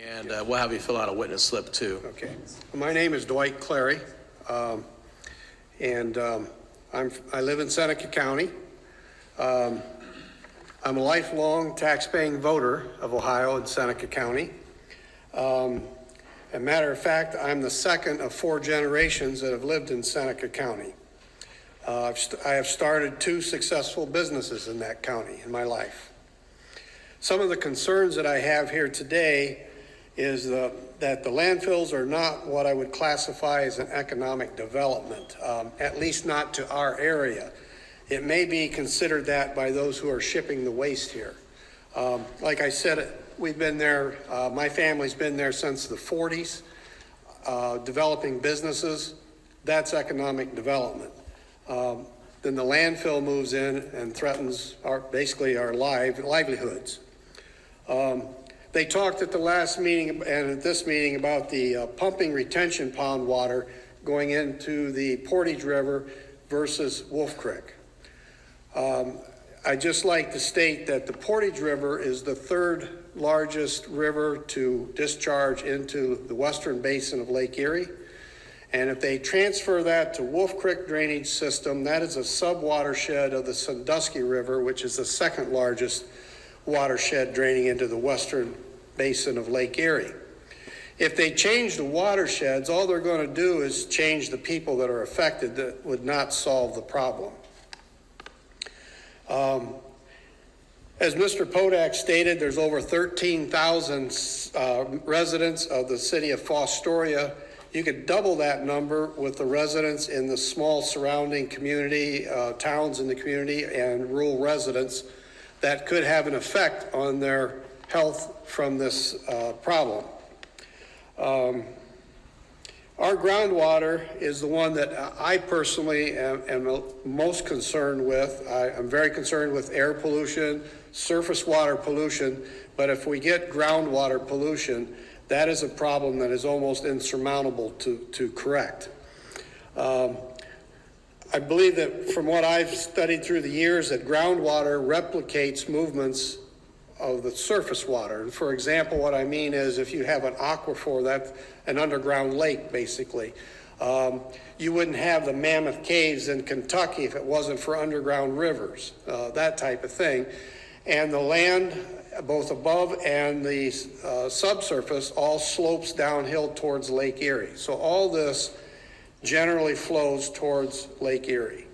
And we'll have you fill out a witness slip too. Okay. My name is Dwight Clary, and I live in Seneca County. I'm a lifelong tax-paying voter of Ohio and Seneca County. As a matter of fact, I'm the second of 4 generations that have lived in Seneca County. I have started 2 successful businesses in that county in my life. Some of the concerns that I have here today is that the landfills are not what I would classify as an economic development, at least not to our area. It may be considered that by those who are shipping the waste here. Like I said, we've been there, my family's been there since the 40s, developing businesses. That's economic development. Then the landfill moves in and threatens basically our livelihoods. They talked at the last meeting and at this meeting about the pumping retention pond water going into the Portage River versus Wolf Creek. I'd just like to state that the Portage River is the 3rd largest river to discharge into the western basin of Lake Erie. And if they transfer that to Wolf Creek drainage system, that is a sub-watershed of the Sandusky River, which is the 2nd largest watershed draining into the western basin of Lake Erie. If they change the watersheds, all they're going to do is change the people that are affected. That would not solve the problem. As Mr. Podak stated, there's over 13,000 residents of the city of Fostoria. You could double that number with the residents in the small surrounding community, towns in the community, and rural residents that could have an effect on their health from this problem. Our groundwater is the one that I personally am most concerned with. I'm very concerned with air pollution, surface water pollution, but if we get groundwater pollution, that is a problem that is almost insurmountable to correct. I believe that from what I've studied through the years, that groundwater replicates movements of the surface water. And for example, what I mean is if you have an aquifer, that's an underground lake basically, you wouldn't have the mammoth caves in Kentucky if it wasn't for underground rivers, that type of thing. And the land, both above and the subsurface, all slopes downhill towards Lake Erie. So all this generally flows towards Lake Erie.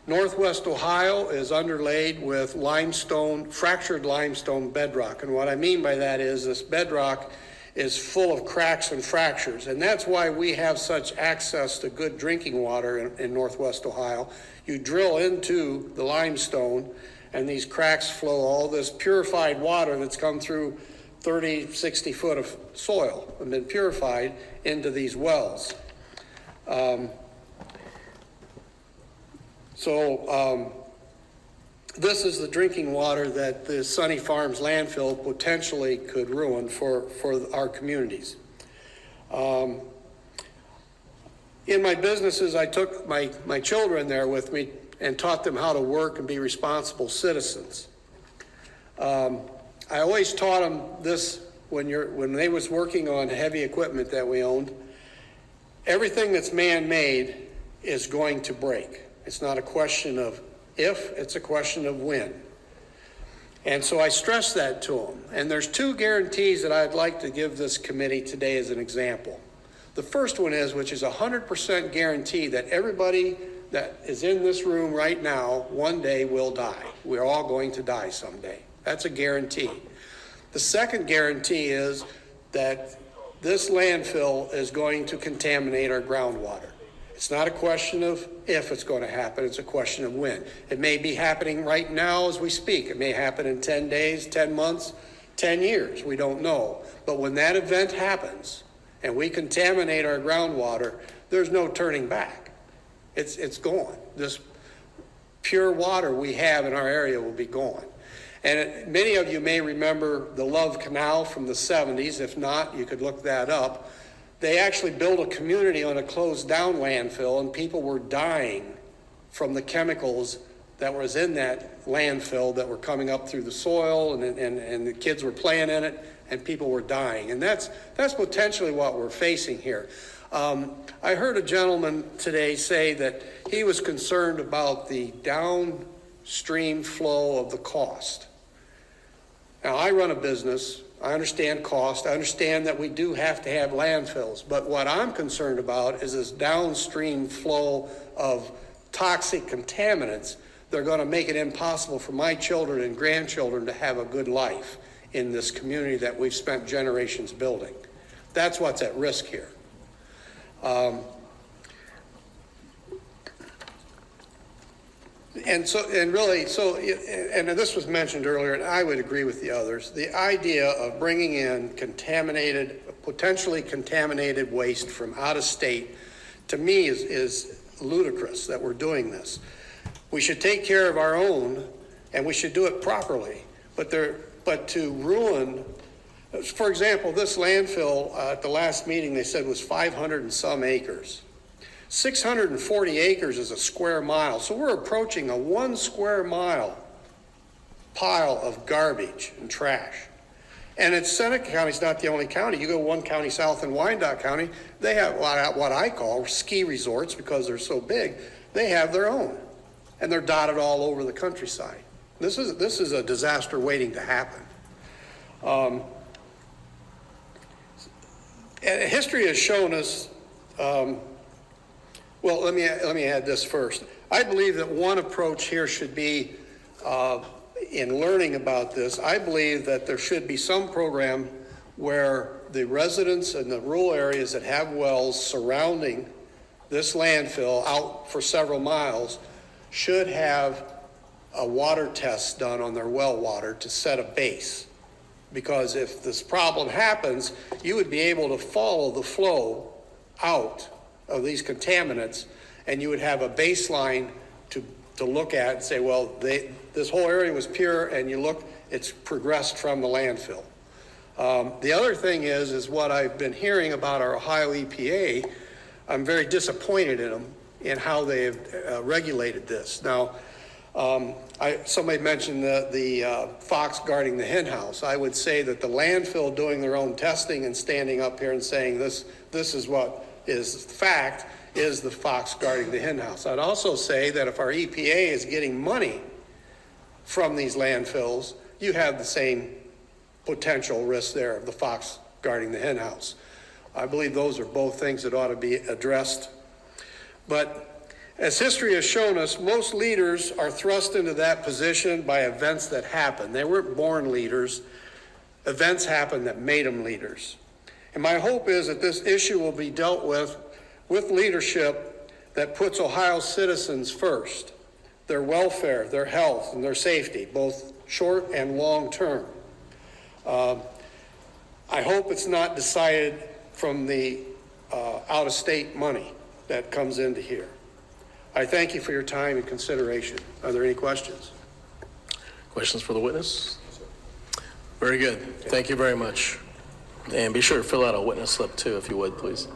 Northwest Ohio is underlaid with limestone, fractured limestone bedrock. And what I mean by that is this bedrock is full of cracks and fractures. And that's why we have such access to good drinking water in Northwest Ohio. You drill into the limestone and these cracks flow all this purified water that's come through 30, 60 foot of soil and been purified into these wells. This is the drinking water that the Sunny Farms landfill potentially could ruin for our communities. In my businesses, I took my children there with me and taught them how to work and be responsible citizens. I always taught them this when they was working on heavy equipment that we owned. Everything that's man-made is going to break. It's not a question of if, it's a question of when. And so I stress that to them. And there's 2 guarantees that I'd like to give this committee today as an example. The first one is, which is 100% guarantee that everybody that is in this room right now one day will die. We're all going to die someday. That's a guarantee. The second guarantee is that this landfill is going to contaminate our groundwater. It's not a question of if it's going to happen, it's a question of when. It may be happening right now as we speak. It may happen in 10 days, 10 months, 10 years, we don't know. But when that event happens and we contaminate our groundwater, there's no turning back. It's gone. This pure water we have in our area will be gone. And many of you may remember the Love Canal from the 70s. If not, you could look that up. They actually built a community on a closed down landfill, and people were dying from the chemicals that was in that landfill that were coming up through the soil, and the kids were playing in it, and people were dying. And that's potentially what we're facing here. I heard a gentleman today say that he was concerned about the downstream flow of the cost. Now, I run a business. I understand cost. I understand that we do have to have landfills. But what I'm concerned about is this downstream flow of toxic contaminants. They're going to make it impossible for my children and grandchildren to have a good life in this community that we've spent generations building. That's what's at risk here. And this was mentioned earlier, and I would agree with the others. The idea of bringing in potentially contaminated waste from out of state, to me, is ludicrous that we're doing this. We should take care of our own, and we should do it properly. But to ruin, for example, this landfill at the last meeting they said was 500 and some acres. 640 acres is a square mile, so we're approaching a 1 square mile pile of garbage and trash. And Seneca County's not the only county. You go one county south in Wyandotte County, they have what I call ski resorts because they're so big. They have their own, and they're dotted all over the countryside. This is a disaster waiting to happen. And history has shown us. Well, let me add this first. I believe that one approach here should be, in learning about this, I believe that there should be some program where the residents in the rural areas that have wells surrounding this landfill out for several miles should have a water test done on their well water to set a base. Because if this problem happens, you would be able to follow the flow out of these contaminants, and you would have a baseline to look at and say, well, this whole area was pure, and you look, it's progressed from the landfill. The other thing is what I've been hearing about our Ohio EPA. I'm very disappointed in them in how they have regulated this. Now, somebody mentioned the fox guarding the hen house. I would say that the landfill doing their own testing and standing up here and saying this is what is fact is the fox guarding the hen house. I'd also say that if our EPA is getting money from these landfills, you have the same potential risk there of the fox guarding the hen house. I believe those are both things that ought to be addressed. But as history has shown us, most leaders are thrust into that position by events that happen. They weren't born leaders. Events happened that made them leaders. And my hope is that this issue will be dealt with leadership that puts Ohio citizens first, their welfare, their health, and their safety, both short and long term. I hope it's not decided from the out-of-state money that comes into here. I thank you for your time and consideration. Are there any questions? Questions for the witness? Very good. Thank you very much. And be sure to fill out a witness slip too, if you would, please.